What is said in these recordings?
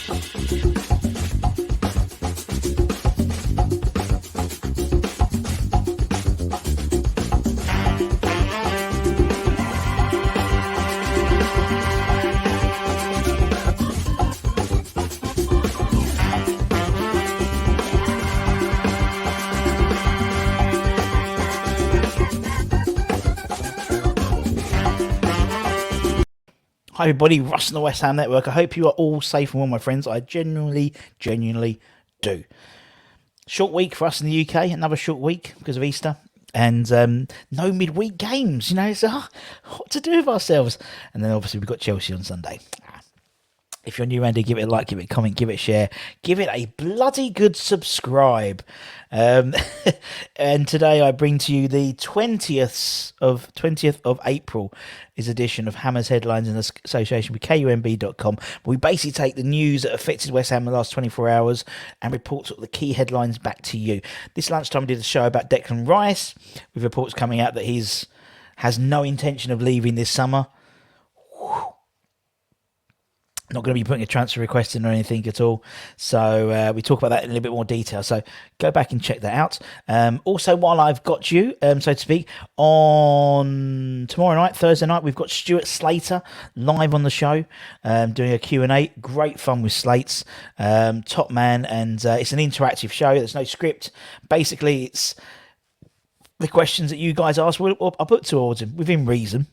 Hi everybody, Russ on the West Ham Network. I hope you are all safe and well, my friends. I genuinely do. Short week for us in the UK, another short week because of Easter. And no midweek games, so what to do with ourselves? And then obviously we've got Chelsea on Sunday. If you're new around here, give it a like, give it a comment, give it a share, give it a bloody good subscribe. And today I bring to you the 20th of April is edition of Hammers Headlines in association with KUMB.com. We basically take the news that affected West Ham in the last 24 hours and report sort of the key headlines back to you. This lunchtime we did a show about Declan Rice, with reports coming out that he has no intention of leaving this summer. Not going to be putting a transfer request in or anything at all. So we talk about that in a little bit more detail. So go back and check that out. Also, while I've got you, so to speak, on tomorrow night, Thursday night, we've got Stuart Slater live on the show doing a Q&A. Great fun with Slates. Top man. And it's an interactive show. There's no script. Basically, it's the questions that you guys ask. I'll put towards him within reason.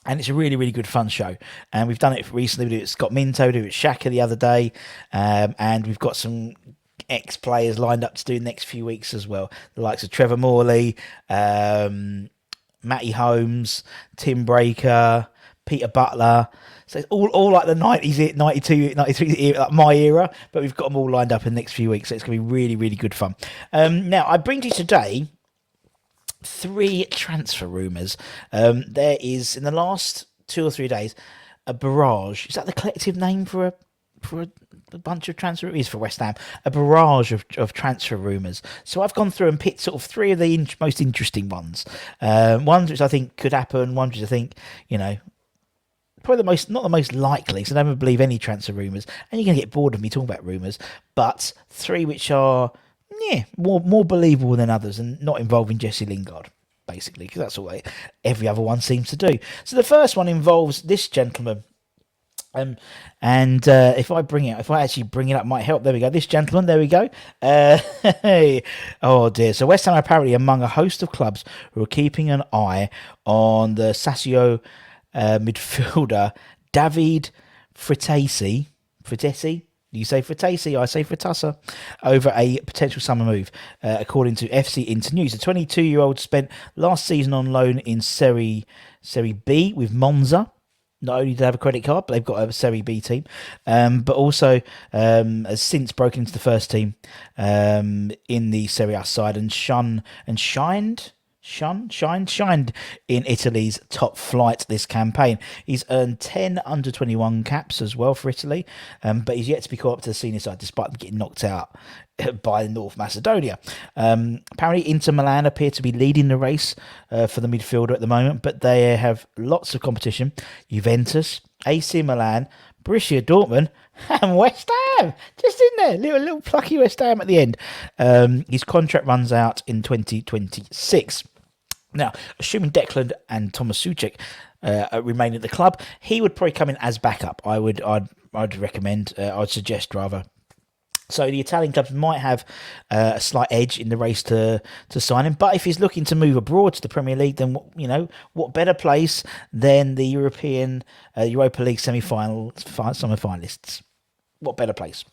And it's a really, really good fun show. And we've done it recently. We did it with Scott Minto, we did it with Shaka the other day. And we've got some ex-players lined up to do the next few weeks as well. The likes of Trevor Morley, Matty Holmes, Tim Breaker, Peter Butler. So it's all like the 90s, 92, 93, like my era. But we've got them all lined up in the next few weeks. So it's going to be really, really good fun. Now, I bring to you today 3 transfer rumours. There is, in the last 2 or 3 days, a barrage. Is that the collective name for a bunch of transfer? It is for West Ham. A barrage of transfer rumours. So I've gone through and picked sort of 3 of the most interesting ones. Ones which I think could happen. Ones which I think, probably not the most likely. So I don't believe any transfer rumours. And you're going to get bored of me talking about rumours. But 3 which are more believable than others and not involving Jesse Lingard, basically, because that's all every other one seems to do. So the first one involves this gentleman. And if I actually bring it up, might help. There we go. This gentleman, there we go. Oh dear. So West Ham are apparently among a host of clubs who are keeping an eye on the Sassuolo midfielder Davide Frattesi. You say Frattesi, I say Frattasa, over a potential summer move, according to FC Inter News. The 22-year-old spent last season on loan in Serie B with Monza. Not only do they have a credit card, but they've got a Serie B team, but also has since broken into the first team in the Serie A side and shined in Italy's top flight this campaign. He's earned 10 under-21 caps as well for Italy, but he's yet to be called up to the senior side despite them getting knocked out by North Macedonia. Apparently Inter Milan appear to be leading the race for the midfielder at the moment, but they have lots of competition. Juventus, AC Milan, Borussia Dortmund, and West Ham, just in there, little plucky West Ham at the end. His contract runs out in 2026. Now, assuming Declan and Thomas Souček remain at the club, he would probably come in as backup. I'd recommend. I'd suggest rather. So the Italian clubs might have a slight edge in the race to sign him. But if he's looking to move abroad to the Premier League, then what better place than the Europa League semi-final summer finalists? What better place?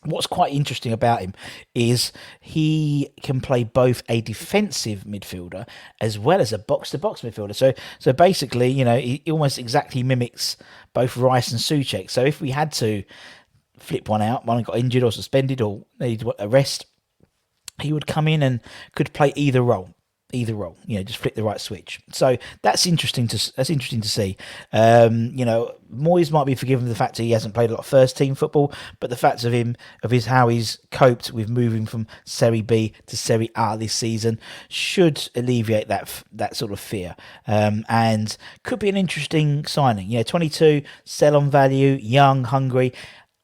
What's quite interesting about him is he can play both a defensive midfielder as well as a box-to-box midfielder. So basically, he almost exactly mimics both Rice and Souček. So if we had to flip one out, one got injured or suspended or needed a rest, he would come in and could play either role, just flip the right switch. So that's interesting to see. Moyes might be forgiven for the fact that he hasn't played a lot of first team football, but the fact of how he's coped with moving from Serie B to Serie A this season should alleviate that sort of fear, and could be an interesting signing. 22, sell on value, young, hungry.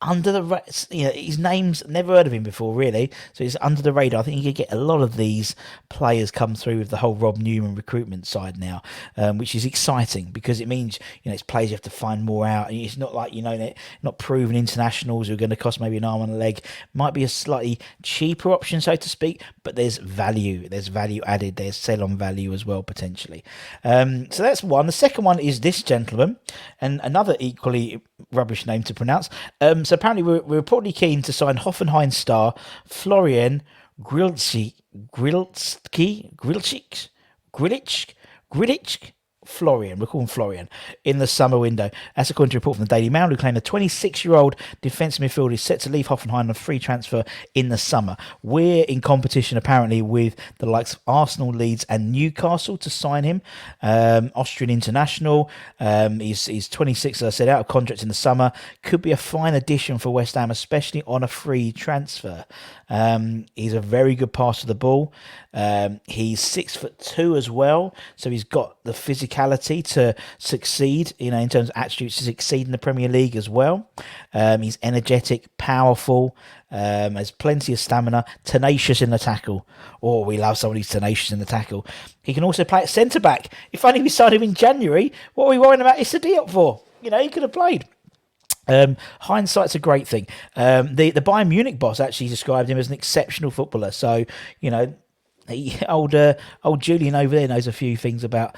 under the, his name's never heard of him before, really. So he's under the radar. I think you could get a lot of these players come through with the whole Rob Newman recruitment side now, which is exciting because it means it's players you have to find more out. It's not like they're not proven internationals who are going to cost maybe an arm and a leg. Might be a slightly cheaper option, so to speak, but there's value. There's value added. There's sell-on value as well potentially. So that's one. The second one is this gentleman, and another equally rubbish name to pronounce. So apparently we're reportedly keen to sign Hoffenheim star Florian Grillitsch, Florian, we'll call him Florian, in the summer window. That's according to a report from the Daily Mail, who claimed the 26-year-old defence midfielder is set to leave Hoffenheim on a free transfer in the summer. We're in competition, apparently, with the likes of Arsenal, Leeds and Newcastle to sign him. Austrian international. He's 26, as I said, out of contract in the summer. Could be a fine addition for West Ham, especially on a free transfer. He's a very good passer of the ball. He's 6'2" as well, so he's got the physicality to succeed, in terms of attributes to succeed in the Premier League as well. He's energetic, powerful, has plenty of stamina, tenacious in the tackle. Oh, we love somebody who's tenacious in the tackle. He can also play at centre-back. If only we signed him in January, what are we worrying about Issa Diop for? He could have played. Hindsight's a great thing. The Bayern Munich boss actually described him as an exceptional footballer. So, old Julian over there knows a few things about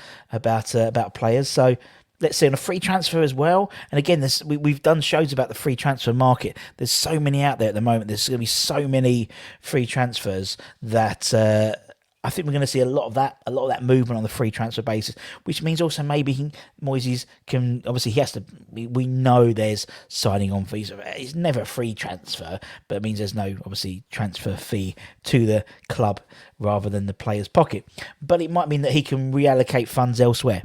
players. So let's see, on a free transfer as well. And again, we've done shows about the free transfer market. There's so many out there at the moment. There's going to be so many free transfers that I think we're going to see a lot of that movement on the free transfer basis, which means also maybe Moyes can, obviously he has to, we know there's signing on fees. It's never a free transfer, but it means there's no, obviously, transfer fee to the club rather than the player's pocket. But it might mean that he can reallocate funds elsewhere.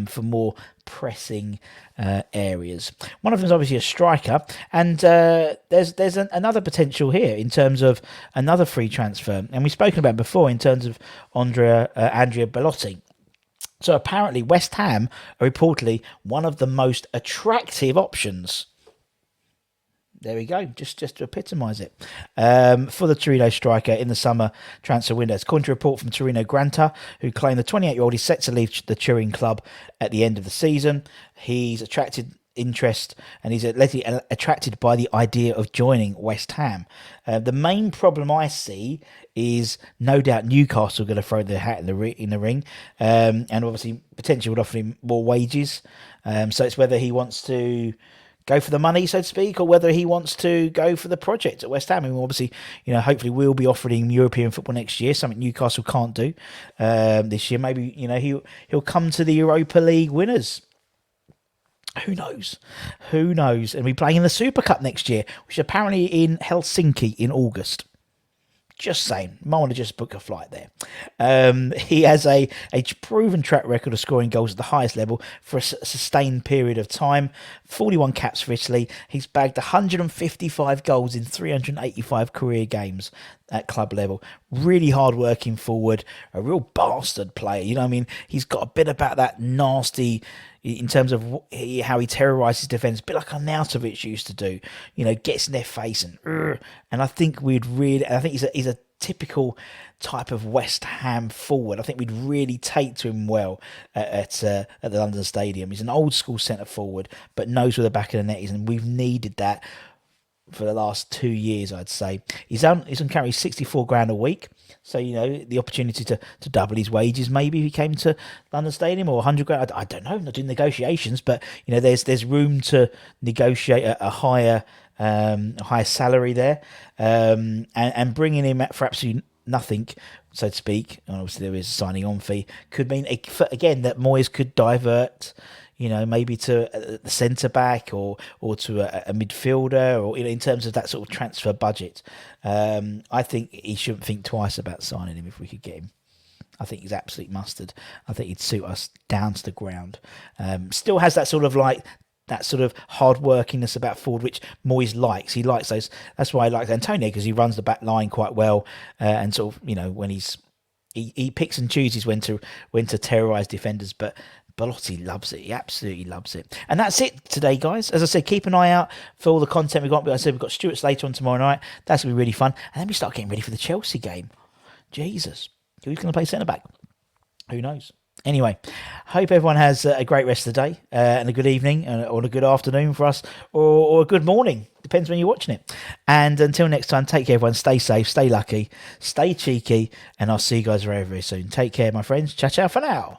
For more pressing areas. One of them is obviously a striker, and there's another potential here in terms of another free transfer, and we've spoken about before in terms of Andrea Belotti. So apparently West Ham are reportedly one of the most attractive options. There we go, just to epitomise it. For the Torino striker in the summer transfer window. According to a report from Torino Granta, who claimed the 28-year-old is set to leave the Turin club at the end of the season. He's attracted interest and he's attracted by the idea of joining West Ham. The main problem I see is no doubt Newcastle are going to throw their hat in the ring, and obviously potentially would offer him more wages. So it's whether he wants to go for the money, so to speak, or whether he wants to go for the project at West Ham. And obviously, hopefully we'll be offering him European football next year, something Newcastle can't do this year. Maybe, he'll come to the Europa League winners. Who knows? And we're playing in the Super Cup next year, which is apparently in Helsinki in August. Just saying, might want to just book a flight there. He has a proven track record of scoring goals at the highest level for a sustained period of time. 41 caps for Italy. He's bagged 155 goals in 385 career games at club level. Really hard-working forward, a real bastard player. He's got a bit about that nasty, in terms of how he terrorises defence, a bit like Arnautovic used to do. Gets in their face and I think he's a typical type of West Ham forward. I think we'd really take to him well at the London Stadium. He's an old school centre forward, but knows where the back of the net is, and we've needed that for the last 2 years, I'd say. He's on carry 64 grand a week. So, the opportunity to double his wages, maybe if he came to London Stadium, or 100 grand. I don't know, I'm not doing negotiations, but, there's room to negotiate a higher salary there, and bringing him for absolutely nothing, so to speak, and obviously there is a signing on fee, could mean, again, that Moyes could divert, maybe to the centre-back or to a midfielder, or in terms of that sort of transfer budget. I think he shouldn't think twice about signing him if we could get him. I think he's absolute mustard. I think he'd suit us down to the ground. Still has that sort of hard workingness about forward, which Moyes likes. He likes those. That's why I like Antonio, because he runs the back line quite well, and sort of, when he picks and chooses when to terrorise defenders, but Belotti loves it. He absolutely loves it. And that's it today, guys. As I said, keep an eye out for all the content we've got. I said we've got Stuart Slater on tomorrow night. That's going to be really fun. And then we start getting ready for the Chelsea game. Jesus. Who's going to play centre-back? Who knows? Anyway, hope everyone has a great rest of the day and a good evening or a good afternoon for us or a good morning. Depends when you're watching it. And until next time, take care, everyone. Stay safe, stay lucky, stay cheeky, and I'll see you guys very, very soon. Take care, my friends. Ciao, ciao for now.